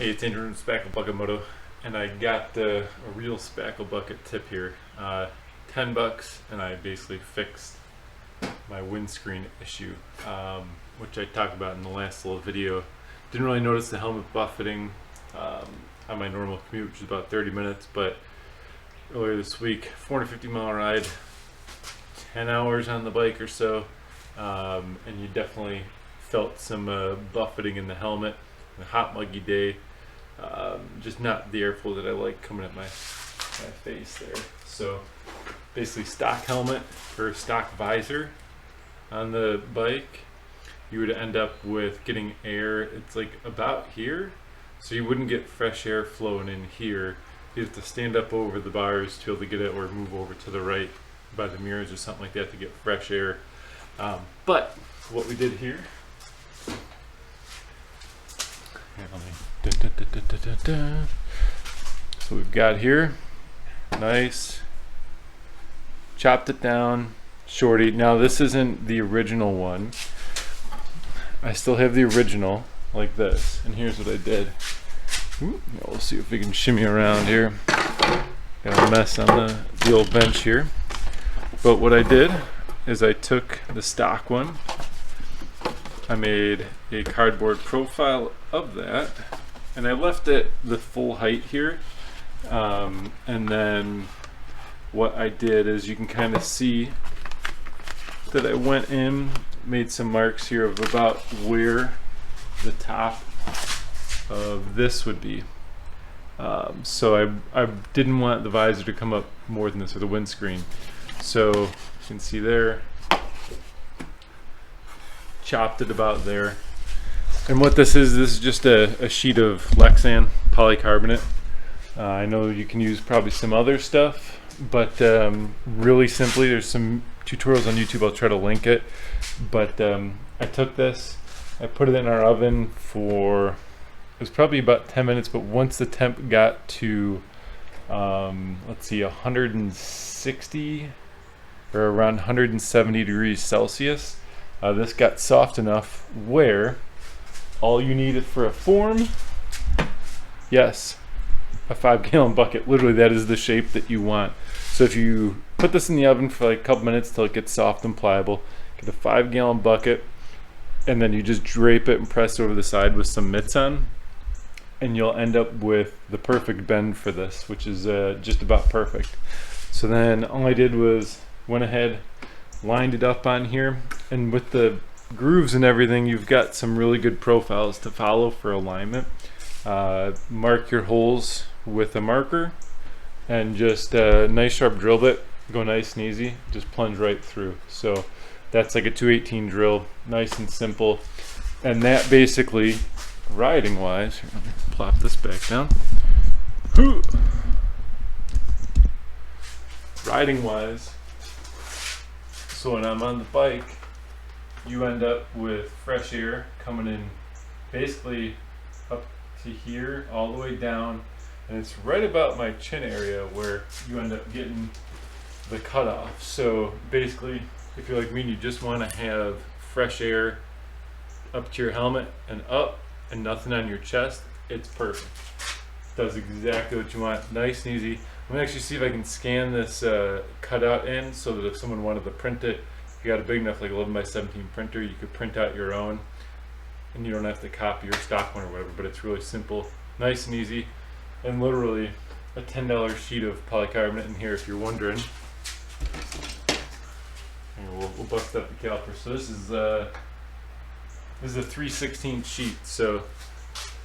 Hey, it's Andrew from Spackle Bucket Moto, and I got a real spackle bucket tip here. $10, and I basically fixed my windscreen issue, which I talked about in the last little video. Didn't really notice the helmet buffeting on my normal commute, which is about 30 minutes, but earlier this week, 450-mile ride, 10 hours on the bike or so, and you definitely felt some buffeting in the helmet. A hot muggy day, just not the airflow that I like coming at my face there. So basically stock helmet or stock visor on the bike, you would end up with getting air, it's like about here, so you wouldn't get fresh air flowing in here. You have to stand up over the bars to be able to get it, or move over to the right by the mirrors or something like that to get fresh air. But what we did here, so we've got here, nice, chopped it down, shorty. Now this isn't the original one. I still have the original like this, and here's what I did. We'll see if we can shimmy around here. Got a mess on the old bench here. But what I did is I took the stock one, I made a cardboard profile of that, and I left it the full height here, and then what I did is you can kind of see that I went in, made some marks here of about where the top of this would be. So I didn't want the visor to come up more than this, or the windscreen. So you can see there, chopped it about there. And what this is just a sheet of Lexan polycarbonate. I know you can use probably some other stuff, but really simply, there's some tutorials on YouTube, I'll try to link it. But I took this, I put it in our oven for, it was probably about 10 minutes, but once the temp got to, let's see, 160 or around 170 degrees Celsius, this got soft enough where all you need for a form, yes, a 5-gallon bucket. Literally, that is the shape that you want. So if you put this in the oven for like a couple minutes till it gets soft and pliable, get a 5-gallon bucket, and then you just drape it and press over the side with some mitts on, and you'll end up with the perfect bend for this, which is just about perfect. So then all I did was went ahead, lined it up on here, and with the grooves and everything, you've got some really good profiles to follow for alignment. Mark your holes with a marker, and just a nice sharp drill bit, go nice and easy, just plunge right through. So that's like a 218 drill, nice and simple. And that basically, riding wise, here, let me plop this back down. Riding wise, so when I'm on the bike, you end up with fresh air coming in basically up to here, all the way down, and it's right about my chin area where you end up getting the cutoff. So basically, if you're like me and you just want to have fresh air up to your helmet and up, and nothing on your chest, it's perfect. Does exactly what you want, nice and easy. I'm gonna actually see if I can scan this cutout in, so that if someone wanted to print it, if you got a big enough like 11 by 17 printer, you could print out your own, and you don't have to copy your stock one or whatever. But it's really simple, nice and easy, and literally a $10 sheet of polycarbonate in here if you're wondering. And we'll bust up the caliper. So this is a 3/16 sheet, so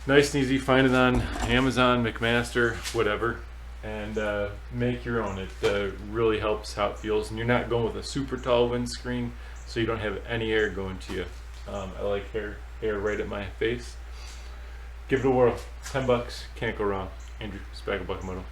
nice and easy. Find it on Amazon, McMaster, whatever, and make your own. It really helps how it feels, and you're not going with a super tall windscreen, so you don't have any air going to you. I like air right at my face. Give it a whirl. $10, can't go wrong. Andrew, Spackle Bucket Moto.